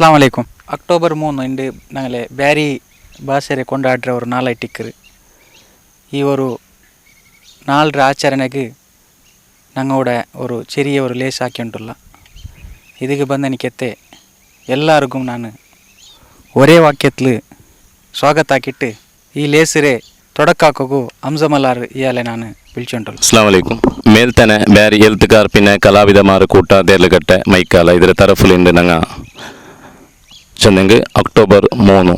அஸ்ஸலாமு அலைக்கும். அக்டோபர் 3 இன்று நாங்கள் பேரி பாஷரை கொண்டாடுற ஒரு நாளாயிட்டிக்குது. ಈ ஒரு ನಾಲ್ರ ಆಚರಣೆಗೆ ನಂಗೋಡ ஒரு ಚೆರಿಯ ஒரு ಲೇಸ್ ಹಾಕಿಂಟುಲ್ಲ. ಇದಕ್ಕೆ ಬಂದನಿಕೆತ್ತೆ ಎಲ್ಲರಿಗೂ ನಾನು ஒரே ವಾಕ್ಯತ್ಲು ಸ್ವಾಗತ ಹಾಕಿಟ್ಟು ಈ ಲೇಸರೇ ತೊಡಕಾಕೋಗು ಹಂಸಮಲಾರ್ ಇಯಾಲೆ ನಾನು പിടിച്ചുകൊണ്ടുള്ളൂ. അസ്സലാമു അലൈക്കും. മേൽത്തന്നെ ബാരി എഴുത്തുകാർ പിന്നെ കലാവിധമാർ കൂട്ട തേർലുകെട്ടെ മൈക്കാല ಇದರ ತರಫುಲಿಂದ ನಂಗ ಚೆಂದಂಗೆ ಅಕ್ಟೋಬರ್ 3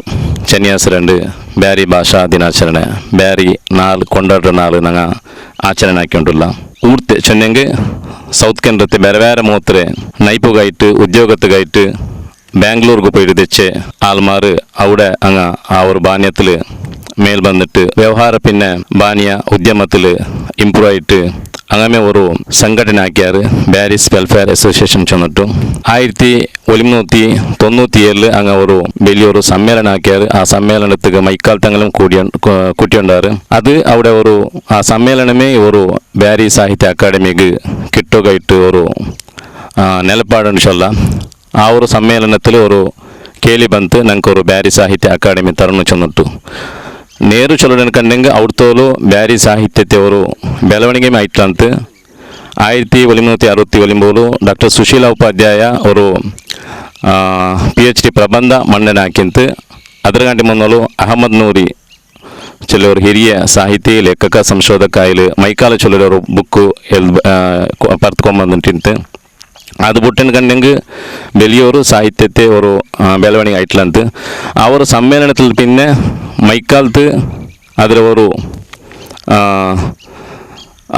ಶನಿಯಾಸ 2 ಬ್ಯಾರಿ ಭಾಷಾ ದಿನಾಚರಣೆ ಬ್ಯಾರಿ 4 ಕೊಂಡಾಡ್ರ 4 ನಂಗ ಆಚರಣೆ ಹಾಕಿಕೊಂಡಿಲ್ಲ. ಊರ್ತೆ ಚೆಂದಂಗೆ ಸೌತ್ ಕೇಂದ್ರത്തെ ಬೇರೆ ಬೇರೆ ಮೂತ್ರೆ ನೈಪುಗಾയിട്ട് ഉദ്യോഗത്തുകായിട്ട് ബാംഗ്ലൂർക്ക് പോയിട്ട് തെച്ച് ആൾമാർ അവിടെ അങ്ങ് ആ ഒരു ബാന്യത്തിൽ മേൽ വന്നിട്ട് വ്യവഹാര പിന്നെ ബാനിയ ഉദ്യമത്തിൽ ഇമ്പ്രൂവ് ആയിട്ട് അങ്ങനെ ഒരു സംഘടന ആക്കിയാറ് ബാരിസ് വെൽഫെയർ അസോസിയേഷൻ ചെന്നിട്ടു 1997 അങ്ങ് ഒരു വലിയൊരു സമ്മേളനം ആക്കിയാറ്. ആ സമ്മേളനത്തിൽ മൈക്കാൽ തങ്ങളും കൂട്ടിയുണ്ടാറ്. അത് അവിടെ ഒരു ആ സമ്മേളനമേ ഒരു ബാരി സാഹിത്യ അക്കാദമിക്ക് കിട്ടുകയായിട്ട് ഒരു നിലപാടുണ്ട് ചൊല്ലാം. ಆ ಒಂದು ಸಮ್ಮೇಳನದಲ್ಲಿ ಒಂದು ಕೇಳಿ ಬಂತು ನಂಗೆ ಒಂದು ಬ್ಯಾರಿ ಸಾಹಿತ್ಯ ಅಕಾಡೆಮಿ ತರನು ಚೆನ್ನಿಟ್ಟು ನೇರು ಚಲೋಡನ ಕಂಡಂಗೆ ಅವ್ರತೋಲು ಬ್ಯಾರಿ ಸಾಹಿತ್ಯತೆ ಅವರು ಬೆಳವಣಿಗೆ ಆಯ್ತಂತ 1969 ಡಾಕ್ಟರ್ ಸುಶೀಲಾ ಉಪಾಧ್ಯಾಯ ಅವರು PhD ಪ್ರಬಂಧ ಮಂಡನೆ ಹಾಕಿಂತ ಅದರ ಗಂಟೆ ಮುನ್ನಲು ಅಹಮದ್ ನೂರಿ ಚಲೋರು ಹಿರಿಯ ಸಾಹಿತಿ ಲೇಖಕ ಸಂಶೋಧಕ ಇಲ್ಲಿ ಮೈಕಾಲ ಚಲೋರು ಬುಕ್ಕು ಪರ್ತ್ಕೊಂಬಂದಿಂತ ಅದು ಬಿಟ್ಟಿನ ಕಂಡಂಗೆ വലിയൊരു സാഹിത്യത്തെ ഒരു ಬೆಳವಣಿಗೆ ಆಯ್ತಲಂತ. ಆ ಒಂದು ಸಮ್ಮೇಳನದಲ್ಲಿ പിന്നെ ಮೈಕಾಲ್ತು ಅದರ ಒಂದು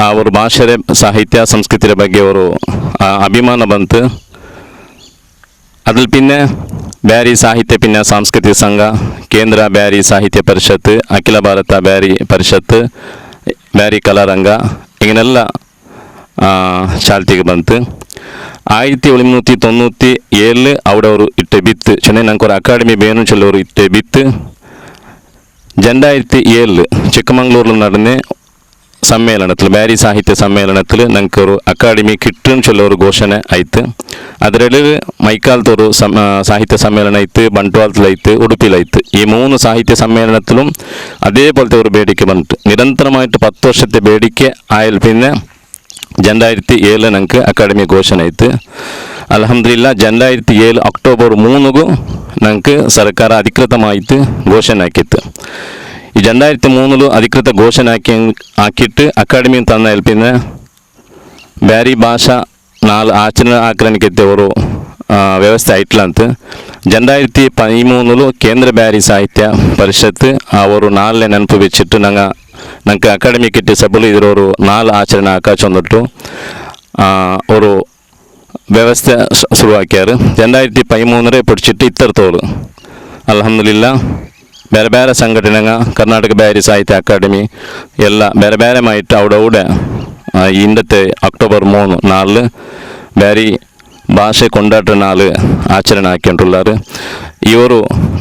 ಆ ಒಂದು ಭಾಷೆ ಸಾಹಿತ್ಯ ಸಂಸ್ಕೃತಿಯ ಬಗ್ಗೆ ಒಂದು ಅಭಿಮಾನ ಬಂತು. ಅದ್ರಲ್ಲಿ പിന്നെ ಬ್ಯಾರಿ ಸಾಹಿತ್ಯ പിന്നെ ಸಾಂಸ್ಕೃತಿಕ ಸಂಘ, ಕೇಂದ್ರ ಬ್ಯಾರಿ ಸಾಹಿತ್ಯ ಪರಿಷತ್, ಅಖಿಲ ಭಾರತ ಬ್ಯಾರಿ ಪರಿಷತ್, ಬ್ಯಾರಿ ಕಲಾರಂಗ ಹಿಂಗೆಲ್ಲ ಚಾಲ್ತಿಗೆ ಬಂತು. 1997 അവിടെ ഒരു ഇട്ട് ബിത്ത് ചെന്നൈ ഞങ്ങൾക്ക് ഒരു അക്കാഡമി വേണം ചൊല്ല ഒരു ഇട്ട് ബിത്ത് 2007 ചിಕ್ಕಮಂಗ್ಳೂರಿൽ നടന്ന സമ്മേളനത്തിൽ ಬ್ಯಾರಿ ಸಾಹಿತ್ಯ ಸಮ್ಮೇಳನത്തിൽ ഞങ്ങൾക്ക് ഒരു അക്കാഡമി കിട്ടും ചൊല്ല ഒരു ഘോഷണ ആയിത്ത്. ಅದರಲ್ಲಿ മൈക്കാലത്ത് ഒരു സാഹിത്യ സമ്മേളനം ആയിത്ത്, ಬಂಟ್ವಾಳത്തിലായിത്ത്, ഉಡುപ്പിയിലായിത്ത്. ഈ 3 സാഹിത്യ സമ്മേളനത്തിലും അതേപോലത്തെ ഒരു ಬೇಡಿಕೆ ಬಂತು. ನಿರಂತರമായിട്ട് 10 വർഷത്തെ ಬೇಡಿಕೆ ആയാൽ പിന്നെ 2007 ഞങ്ങൾക്ക് ಅಕಾಡೆಮಿ ಘೋಷಣೆ ಆಯಿತು. ಅಲ್ಹಮ್ದುಲಿಲ್ಲಾ 2007 ಅಕ್ಟೋಬರ್ 3 ഞങ്ങൾക്ക് ಸರ್ಕಾರ ಅಧಿಕೃತമായിട്ട് ಘೋಷಣೆ ಹಾಕಿತ್ತು. ಈ 2003 ಅಧಿಕೃತ ಘೋಷಣೆ ಹಾಕಿಟ್ಟು ಅಕಾಡೆಮಿ ತಂದ പിന്നെ ಬ್ಯಾರಿ ಭಾಷಾ 4 ಆಚರಣೆ ಆಕ್ರಮಣಕ್ಕೆ ಅವರು ವ್ಯವಸ್ಥೆ ಆಯ್ತಲಂತ. 2013 ಕೇಂದ್ರ ಬ್ಯಾರಿ ಸಾಹಿತ್ಯ ಪರಿಷತ್ ಅವರು 4 ನೆನಪು വെച്ചിട്ട് ನಂಗೆ ಅಕಾಡೆಮಿ ಕಿಟ್ಟಿ ಸಭೆಲು ಇದರವರು 4 ಆಚರಣೆ ಹಾಕಾಚೊಂದಿಟ್ಟು ಅವರು ವ್ಯವಸ್ಥೆ ಶುರುವಾಕ್ಯಾರು. 2013 പിടിച്ചിട്ട് ഇത്തരത്തോളം ಅಲ್ಹಮ್ದುಲಿಲ್ಲಾ ಬೇರೆ ಬೇರೆ ಸಂಘಟನೆಗ ಕರ್ನಾಟಕ ಬ್ಯಾರಿ ಸಾಹಿತ್ಯ ಅಕಾಡೆಮಿ ಎಲ್ಲ ಬೇರೆ ಬೇರೆമായിട്ട് അവിടെ ഇന്നത്തെ അക്ടോബർ 3 ಬ್ಯಾರಿ ಭಾಷೆ ಕೊಂಡಾಟ 4 ಆಚರಣೆ ಹಾಕಿಕೊಂಡಿದ್ದಾರೆ. ಇವರು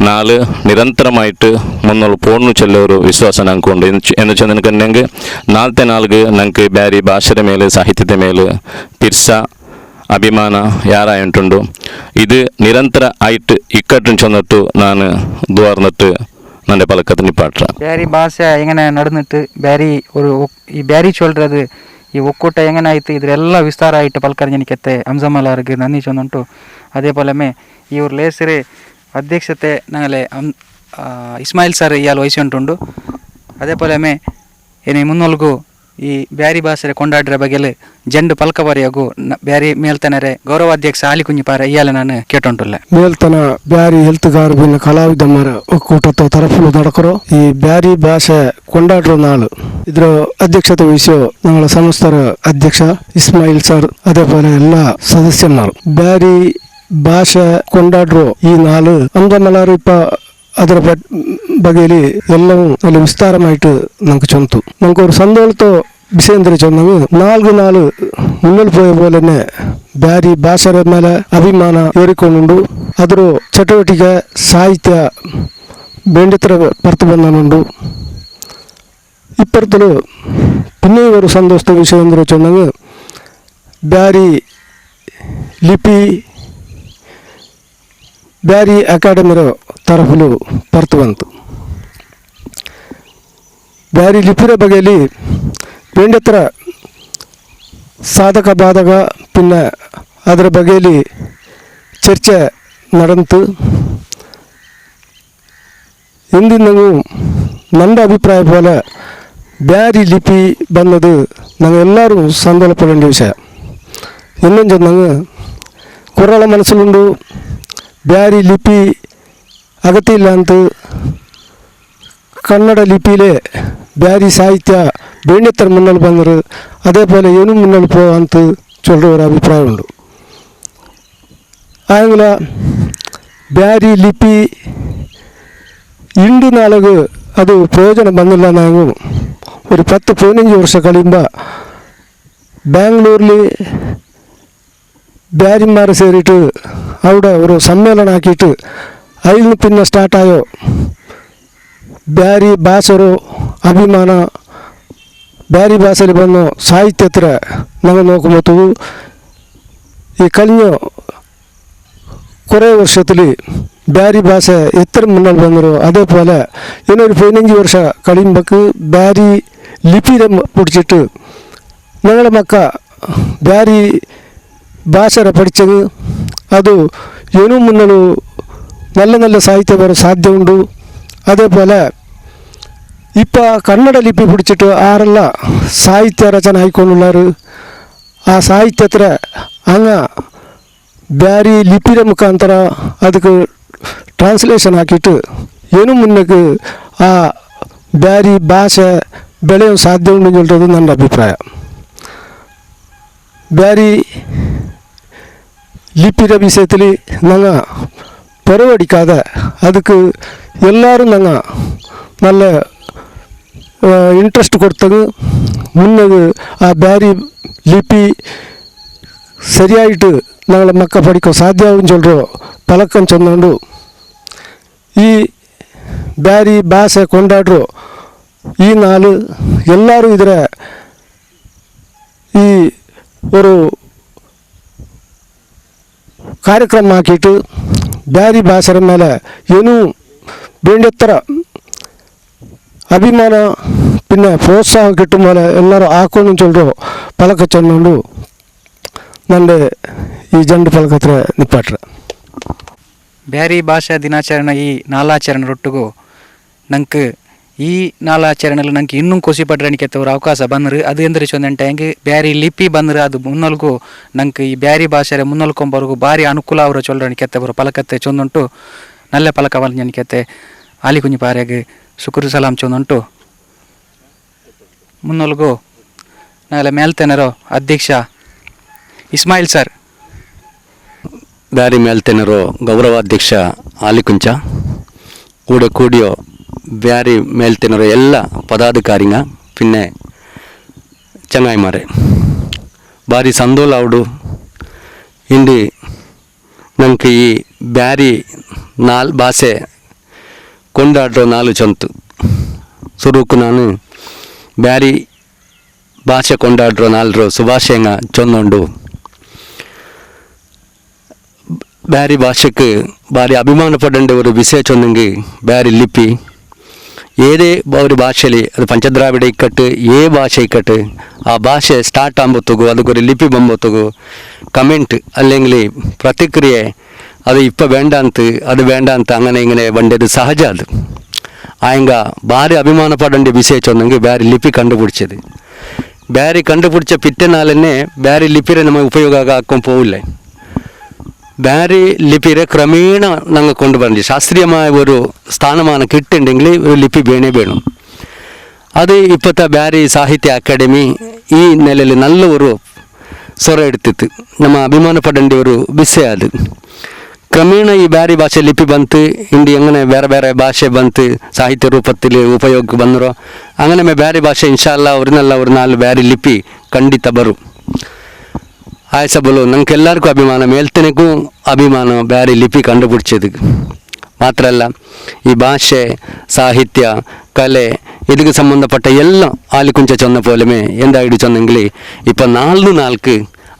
4 ನಿರಂತರമായിട്ട് മുന്നോട്ട് പോകുന്നു ചൊല്ല ഒരു വിശ്വാസം ഞങ്ങൾക്കുണ്ട്. എന്ന് വെച്ചാൽ നിനക്കുണ്ടെങ്കിൽ 4 ഞങ്ങൾക്ക് ಬ್ಯಾರಿ ಭಾಷೆಯ ಮೇಲೆ ಸಾಹಿತ್ಯದ ಮೇಲೆ ತಿರ್ಸ ಅಭಿಮಾನ ಯಾರಾಯುಂಟುಂಡು ಇದು ನಿರಂತರ ಆಯ್ತು ಇಕ್ಕಟ್ಟು ചെന്നിട്ട് ನಾನು ദ്വാർന്നിട്ട് ನನ್ನ പലക്കത്ത് നിപ്പാട്ട ಬ್ಯಾರಿ ಭಾಷೆ ಹೆಂಗನೆ ನಡೆದಿಟ್ಟು ಬ್ಯಾರಿ ஒரு ಈ ಬ್ಯಾರಿ சொல்றது ಈ ಒಕ್ಕೂಟ ಹೆಂಗನಾಯ್ತು ಇದರೆಲ್ಲ ವಿಸ್ತಾರ ಆಯಿತು ಪಲ್ಕರ್ಜನಿಕೆತ್ತೆ ಹಂಸಮಲಾರ್ಗೆ ನನ್ನಿ ಚೊಂದುಂಟು. അതേപോലെമേ ഈ ഒരു ലേസറ് ಅಧ್ಯಕ್ಷತೆ ഞങ്ങളെ ಇಸ್ಮಾಯಿಲ್ ಸರ್ ಇಯಾಲ್ ವಹಿಸಿಂಟುಂಡು. അതേപോലെമേ ಇನ್ನು ಮುನ್ನೊಲ್ಗು ಈ ಬ್ಯಾರಿ ಭಾಷೆ ಕೊಂಡಾಡ್ರ ಬಗೆಲು ಜಂಡು ಪಲ್ಕವರಿಯಾಗು ಬ್ಯಾರಿ ಮೇಲ್ತನರೆ ಗೌರವಾಧ್ಯಕ್ಷ ಆಲಿ ಕುಂಜಿಪಾರ ಇಯಾಲ ನಾನು ಕೇಟುಂಟುಲ್ಲ. ಮೇಲ್ತನ ಬ್ಯಾರಿ ಹೆಲ್ತ್ಗಾರ್ ಬಿನ್ನ ಕಲಾವಿದಮ್ಮರ ಒಕ್ಕೂಟದ ತರಫುಲು ದಡಕರು ಈ ಬ್ಯಾರಿ ಭಾಷೆ ಕೊಂಡಾಡ್ರ ನಾಳು ಇದರ ಅಧ್ಯಕ್ಷತೆ ವಹಿಸೋ ഞങ്ങളുടെ ಸಂಸ್ಥರ ಅಧ್ಯಕ್ಷ ಇಸ್ಮಾಯಿಲ್ ಸರ್ അതേപോലെ എല്ലാ സദസ്യന്മാർ ಬ್ಯಾರಿ ಭಾಷೆ ಕೊಂಡಾಡ್ರು ಈ നാള് ಹಂಸಮಲಾರ್ ಇಪ್ಪ ಅದರ ಬಗೆಯಲ್ಲಿ ಎಲ್ಲವೂ ಅಲ್ಲಿ ವಿಸ್ತಾರമായിട്ട് നമുക്ക് ചൊന്തു. നമുക്കൊരു സന്തോഷത്തോ വിഷയം ചൊന്നത് 4 മുന്നിൽ പോയ പോലെ തന്നെ ಬ್ಯಾರಿ ಭಾಷೆಯ ಮೇಲೆ ಅಭಿಮಾನ ಏರಿಕೊಂಡು ಅದರ ಚಟುವಟಿಕೆ ಸಾಹಿತ್ಯ ಬೇಂಡಿತರ ಬರ್ತು ಬಂದನುಂಡು. ಇಪ್ಪತ್ತಲು പിന്നെ ഒരു സന്തോഷത്തെ വിഷയം എന്ന് വെച്ചാൽ ಬ್ಯಾರಿ ಲಿಪಿ ಬ್ಯಾರಿ ಅಕಾಡೆಮಿರ ತರಫುಲು ಪರ್ತುವಂತು ಬ್ಯಾರಿ ಲಿಪಿರ ಬಗೆಯಲ್ಲಿ ಬೇಂಡೆತ್ತರ ಸಾಧಕ ಬಾಧಕ ಪಿನ್ನ ಅದರ ಬಗೆಯಲ್ಲಿ ಚರ್ಚೆ ನಡೆಂತು ಎಂದಿನೂ ನನ್ನ ಅಭಿಪ್ರಾಯ പോലെ ಬ್ಯಾರಿ ಲಿಪಿ ಬಂದದು ഞങ്ങളെല്ലാവരും സന്തോഷപ്പെടേണ്ട വിഷയ എന്നും ചെന്നങ്ങ് കുറേ മനസ്സിലുണ്ട് ಬ್ಯಾರಿ ಲಿಪಿ ಅಗತ್ಯ ಅಂತ ಕನ್ನಡ ಲಿಪಿಲೇ ಬ್ಯಾರಿ ಸಾಹಿತ್ಯ ಬೇಂಡೆತ್ತರ ಮುನ್ನಲ್ಲಿ ಬಂದರು അതേപോലെ ಏನು ಮುನ್ನಲ್ಲಿ ಪೋ ಅಂತ ಚೊಲ್ಲೋ ഒരു ಅಭಿಪ್ರಾಯ ಉಂಟು ಆಂಗ್ಲ ಬ್ಯಾರಿ ಲಿಪಿ ಇಂಡು ನಾಳೆಗೆ ಅದು ಪ್ರಯೋಜನ ಬಂದಿಲ್ಲ ನಾವು ഒരു 10-15 ವರ್ಷ കഴിയുമ്പോൾ ബാംഗ്ലൂരിൽ ಬ್ಯಾರಿമാർ ಸೇರಿಟ್ಟು അവിടെ ഒരു സമ്മേളനം ആക്കിയിട്ട് അതിൽ നിന്ന് പിന്നെ സ്റ്റാർട്ടായോ ಬ್ಯಾರಿ ಭಾಷೆರು ಅಭಿಮಾನ ಬ್ಯಾರಿ ಭಾಷೆಯಲ್ಲಿ ಬಂದು ಸಾಹಿತ್ಯತ್ರ ನಾವು നോക്കുമ്പോൾ ഈ കഴിഞ്ഞ കുറേ വർഷത്തിൽ ಬ್ಯಾರಿ ಭಾಷೆ എത്ര മുന്നിൽ ಬಂದರು അതേപോലെ ಇನ್ನೊരു 15 ವರ್ಷ കഴിയുമ്പോൾ ಬ್ಯಾರಿ ಲಿಪಿರೆ പിടിച്ചിട്ട് ഞങ്ങളുടെ മക്ക ಬ್ಯಾರಿ ಭಾಷೆ പഠിച്ചത് ಅದು ಏನೂ ಮುನ್ನಲು നല്ല നല്ല സാഹിത്യം വരാൻ സാധ്യതയുണ്ട് അതേപോലെ ഇപ്പോൾ ಕನ್ನಡ ಲಿಪಿ പിടിച്ചിട്ട് ആരല്ല സാഹിത്യ ರಚನೆ ആയിക്കൊണ്ടുള്ളവർ ಆ ಸಾಹಿತ್ಯತ್ರ ಹಂಗ ಬ್ಯಾರಿ ಲಿಪಿರ ಮುಖಾಂತರ ಅದಕ್ಕೆ ಟ್ರಾನ್ಸ್ಲೇಷನ್ ಹಾಕಿಟ್ಟು ಏನು ಮುನ್ನಕ್ಕೆ ಆ ಬ್ಯಾರಿ ಭಾಷೆ ಬೆಳೆಯೋ ಸಾಧ್ಯ ಉಂಟು ಹೇಳ್ತದ್ದು ನನ್ನ ಅಭಿಪ್ರಾಯ ಬ್ಯಾರಿ ಲಿಪಿರ ವಿಷಯದಲ್ಲಿ ನಂಗೆ ಪರವಡಿಕಾದ ಅದಕ್ಕೆ ಎಲ್ಲರೂ ನಂಗೆ നല്ല ಇಂಟ್ರೆಸ್ಟ್ ಕೊಡ್ತದೆ മുന്നേ ആ ಬ್ಯಾರಿ ಲಿಪಿ ಸರಿಯಾയിട്ട് ഞങ്ങളെ മക്ക പഠിക്കാൻ സാധ്യമാവും ചൊല്ലോ പലക്കം ചെന്നുകൊണ്ട് ഈ ಬ್ಯಾರಿ ಭಾಷೆ ಕೊಂಡಾಡ್ರು ಈ ನಾಳು ಎಲ್ಲರೂ ಇದರ ಈ ഒരു ಕಾರ್ಯಕ್ರಮ ಹಾಕಿಟ್ಟು ಬ್ಯಾರಿ ಭಾಷೆಯ ಮೇಲೆ ಏನೂ ಬೇಂಡೆತ್ತರ ಅಭಿಮಾನ പിന്നെ പ്രോത്സാഹം കിട്ടും പോലെ എല്ലാവരും ആക്കുമെന്ന് ചൊല്ലോ പലക്ക ചെന്നുകൊണ്ട് ನನ್ನ ಈ ಜಂಡು ಪಲಕತ್ರ ನಿಪ್ಪಾಟ್ರ ಬ್ಯಾರಿ ಭಾಷಾ ದಿನಾಚರಣೆ ಈ ನಾಲಾಚರಣೆರೊಟ್ಟಿಗೂ ನಂಗೆ ಈ ನಾಲಾಚರಣೆಯಲ್ಲಿ ನಂಗೆ ಇನ್ನೂ ಖುಷಿ ಪಡ್ರಣಿಕೆ ಒಂದು ಅವಕಾಶ ಬಂದ್ರೆ ಅದು ಎಂದ್ರೆ ಚೊಂದಂಟೆ ಹೆಂಗೆ ಬ್ಯಾರಿ ಲಿಪಿ ಬಂದ್ರೆ ಅದು ಮುನ್ನಲ್ಗೂ ನಂಗೆ ಈ ಬ್ಯಾರಿ ಭಾಷೆ ಮುನ್ನಲ್ಕೊಂಬರ್ಗೂ ಭಾರಿ ಅನುಕೂಲ ಅವರ ಚೊಲ್ರಣಿಕೆ ಅವರು ಪಲಕತ್ತೆ ಚೊಂದುಂಟು ನಲ್ಲೆ ಪಲಕವಲ್ ಜನಿಕೆತ್ತೆ ಆಲಿ ಕುಂಜಿ ಪಾರ್ಯಾಗ ಶುಕ್ರು ಸಲಾಂ ಚೊಂದುಂಟು ಮುನ್ನಲ್ಗೂ ನಾಳೆ ಮೇಲ್ತೆನರೋ ಅಧ್ಯಕ್ಷ ಇಸ್ಮಾಯಿಲ್ ಸರ್ ಬ್ಯಾರಿ ಮೇಲ್ತೆನರೋ ಗೌರವಾಧ್ಯಕ್ಷ ಆಲಿಕುಂಚ കൂടെ കൂടിയോ ಬ್ಯಾರಿ ಮೇಲ್ತೆನರೋ ಎಲ್ಲ ಪದಾಧಿಕಾರಿಗ പിന്നെ ചങ്ങായിമാരെ ಭಾರಿ ಸಂದೋಲ ಅವಡು ಇಂಡಿ ನಂಗೆ ಈ ಬ್ಯಾರಿ ಭಾಷೆ ಕೊಂಡಾಡ್ರೋ ನಾಲು ಚೊಂತು ಸುರುಕು ನಾನು ಬ್ಯಾರಿ ಭಾಷೆ ಕೊಂಡಾಡ್ರೋ ನಾಲ್ರು ಶುಭಾಶಯಂಗ ಚೊಂದೊಂಡು ಬ್ಯಾರಿ ಭಾಷೆക്ക് ಭಾರಿ ಅಭಿಮಾನಪಡೇണ്ട ഒരു ವಿಷಯ ചൊന്നെങ്കിൽ ಬ್ಯಾರಿ ಲಿಪಿ ഏതേ ഒരു ഭാഷയിൽ അത് പഞ്ചദ്രാവിഡ ഇക്കട്ട് ഭാഷ ഇക്കട്ട് ആ ഭാഷ സ്റ്റാർട്ട് ആകുമ്പോഴത്തേക്കും അതൊക്കെ ലിപി ಬಂಬೋತಗು കമൻറ്റ് അല്ലെങ്കിൽ പ്രതിക്രിയ അത് ഇപ്പം വേണ്ടാന്ത് അത് വേണ്ടാന്ത് അങ്ങനെ ഇങ്ങനെ വേണ്ടത് സഹജ അത് ആയെങ്ക ഭാರಿ ಅಭಿಮಾನಪಡೇണ്ട ವಿಷಯ ചൊന്നെങ്കിൽ ಬ್ಯಾರಿ ಲಿಪಿ ಕಂಡುപിടിച്ചത് ಬ್ಯಾರಿ ಕಂಡುപിടിച്ച പിറ്റേനാളെന്നെ ಬ್ಯಾರಿ ಲಿಪಿರೆ ನಮಗೆ ಉಪಯೋಗ ಹಾಕೊಂಡು പോവില്ല ಬ್ಯಾರಿ ಲಿಪಿರೆ ಕ್ರಮೇಣ ನಂಗೆ കൊണ്ട് ಬಂದು ಶಾಸ್ತ್ರೀಯമായ ഒരു സ്ഥാനമാനം കിട്ടുന്നുണ്ടെങ്കിൽ ഒരു ലിപി വേണേ വേണം അത് ഇപ്പോഴത്തെ ಬ್ಯಾರಿ ಸಾಹಿತ್ಯ ಅಕಾಡೆಮಿ ಈ ನೆಲೆಯಲ್ಲಿ നല്ല ഒരു ಸ್ವರ എടുത്തിತ್ತು ನಮ್ಮ ಅಭಿಮಾನಪಡೇണ്ട ഒരു ವಿಷಯ ಅದು ಕ್ರಮೇಣ ಈ ಬ್ಯಾರಿ ಭಾಷೆ ಲಿಪಿ ಬಂತು ಇಂಡಿ അങ്ങനെ ಬೇರೆ ಬೇರೆ ಭಾಷೆ ಬಂತು ಸಾಹಿತ್ಯ ರೂಪത്തിൽ ಉಪಯೋಗಕ್ಕೆ ಬಂದರು അങ്ങനെ ಬ್ಯಾರಿ ಭಾಷೆ ಇನ್ಶಾಲ್ಲ ಅವ್ರನ್ನೆಲ್ಲ ஒரு 4 ಬ್ಯಾರಿ ಲಿಪಿ ಖಂಡಿತ ಬರು ಆಯ್ಸಬಲು ನಂಗೆ ಎಲ್ಲರಿಗೂ ಅಭಿಮಾನ ಮೇಲ್ತನೆಗೂ ಅಭಿಮಾನ ಬ್ಯಾರಿ ಲಿಪಿ ಕಂಡುಪಿಡಿಚೋದು ಮಾತ್ರ ಅಲ್ಲ ಈ ಭಾಷೆ ಸಾಹಿತ್ಯ ಕಲೆ ಇದಕ್ಕೆ ಸಂಬಂಧಪಟ್ಟ ಎಲ್ಲ ಆಲಿಕುಂಚ ಚೊನ್ನ ಪೋಲೆಮೆ ಎಂದಾಯಿಡು ಚೊನ್ನೆಂಗ್ಲಿ ಇಪ್ಪ 4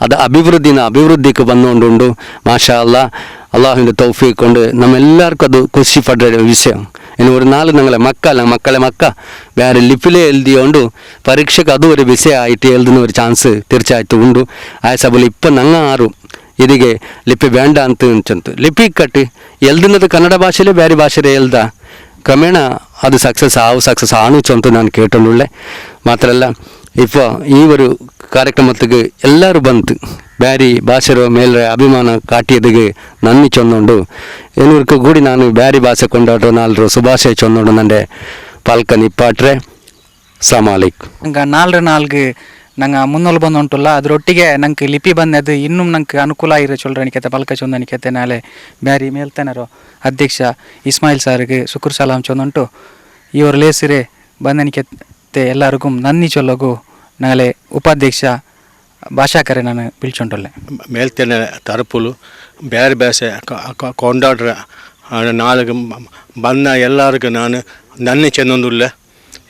ಅದು ಅಭಿವೃದ್ಧಿಗೆ ಬಂದುಕೊಂಡು ಮಾಷಾ അള്ളാഹുവിൻ്റെ തൗഫീഖ് കൊണ്ട് നമ്മെല്ലാവർക്കും അത് ഖുഷിപ്പെട്ട വിഷയം. ഇനി ഒരു നാൾ ഞങ്ങളെ മക്കളെ വേറെ ലിപ്പിലെ എഴുതിയോണ്ട് പരീക്ഷയ്ക്ക് അതും ഒരു വിഷയമായിട്ട് എഴുതുന്ന ഒരു ചാൻസ് തീർച്ചയായിട്ടും ഉണ്ട്. ആ സഭയിൽ ഇപ്പം ഞങ്ങൾ ആരും ഇതിಗೆ ಲಿಪಿ ಬೇಡ ಅಂತ ಅನ್ಸಂತು. ಲಿಪಿ ಕಟ್ಟಿ ಎಲ್ದಿನದು ಕನ್ನಡ ಭಾಷೆಯಲ್ಲೇ ಬೇರೆ ಭಾಷೆಯಲ್ಲೇ ಎಲ್ದ ಕ್ರಮೇಣ ಅದು ಸಕ್ಸಸ್ ಆಣುಚ್ಚು ಅಂತ ನಾನು ಕೇಟೊಳ್ಳೆ. ಮಾತ್ರ ಅಲ್ಲ ഇപ്പോൾ ഈ ഒരു ಕಾರ್ಯಕ್ರಮಕ್ಕೆ ಎಲ್ಲರೂ ಬಂತು ಬ್ಯಾರಿ ಭಾಷೆಯ ಮೇಲೆ ಅಭಿಮಾನ ಕಾಟಿಯದಿಗೆ ನನ್ನಿ ಚೊಂದುಂಡು ಏನೂರ್ಕು ಕೂಡಿ ನಾನು ಬ್ಯಾರಿ ಭಾಷೆ ಕೊಂಡಾಟೋ ನಾಲ್ರು ಸುಭಾಷೆ ಚೊಂದುಂಡು ನಂಡೆ ಪಾಲ್ಕನ್ ಇಪ್ಪಾಟ್ರೆ ಸಲಾಮಲೈಕ್ ನಂಗೆ ನಾಲ್ಕು ನಂಗೆ ಮುನ್ನೋಲು ಬಂದು ಉಂಟಲ್ಲ ಅದರೊಟ್ಟಿಗೆ ನಂಗೆ ಲಿಪಿ ಬಂದದ್ದು ಇನ್ನೂ ನಂಗೆ ಅನುಕೂಲ ಇರೋ ಚೊಲ್ರನಿಕತೆ ಪಲ್ಕ ಚೊಂದನಿಕತೆ ನಾಳೆ ಬ್ಯಾರಿ ಮೇಲ್ತನರು ಅಧ್ಯಕ್ಷ ಇಸ್ಮಾಯಿಲ್ ಸಾರ್ಗೆ ಶುಕ್ರ್ ಸಲಾಂ ಚೊಂದುಂಟು ಇವರು ಲೇಸಿರೆ ಬಂದನಿಕತೆ ಎಲ್ಲರಿಗೂ ನನ್ನಿ ಚೊಲ್ಲಗು ನಾಳೆ ಉಪಾಧ್ಯಕ್ಷ ಭಾಷಾಕರೆ ನಾನು ಪಿಲ್ಚೊಂಟೊಲ್ಲೆ ಮೇಲ್ತೇನೆ ತರಪುಲು ಬೇರೆ ಬೇಸೆ ಕೊಂಡಾಡ್ರ ನಾಲ್ಕು ಬಂದ ಎಲ್ಲರಿಗೂ ನಾನು ನನ್ನಿ ಚೆನ್ನೊಂದುಲ್ಲೆ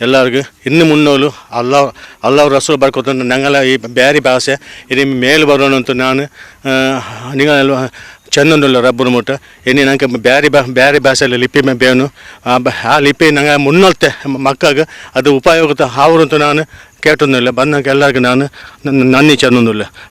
ಎಲ್ಲರಿಗೂ ಇನ್ನು ಮುನ್ನೋಲು ಅಲ್ಲಾವ್ ರಸೂಲ್ ಬರ್ಕೊತ ನಂಗೆಲ್ಲ ಈ ಬೇರೆ ಭಾಷೆ ಇದು ಮೇಲು ಬರೋಣ ಅಂತ ನಾನು ನಿಗಳೆಲ್ಲ ಚೆನ್ನೊಂದುಲ್ಲ ರಬ್ಬರು ಮುಟ್ಟ ಇನ್ನು ನಂಗೆ ಬೇರೆ ಭಾಷೆಯಲ್ಲಿ ಲಿಪಿ ಬೇನು ಆ ಲಿಪಿ ನಂಗೆ ಮುನ್ನೋಲ್ತೆ ಮಕ್ಕಳಿಗೆ ಅದು ಉಪಯೋಗ ಹಾವ್ರಂತ ನಾನು ಕೇಟೊಂದಿಲ್ಲ ಬಂದಾಗ ಎಲ್ಲರಿಗೂ ನಾನು ನನ್ನಿ ಚೆನ್ನೊಂದಿಲ್ಲ.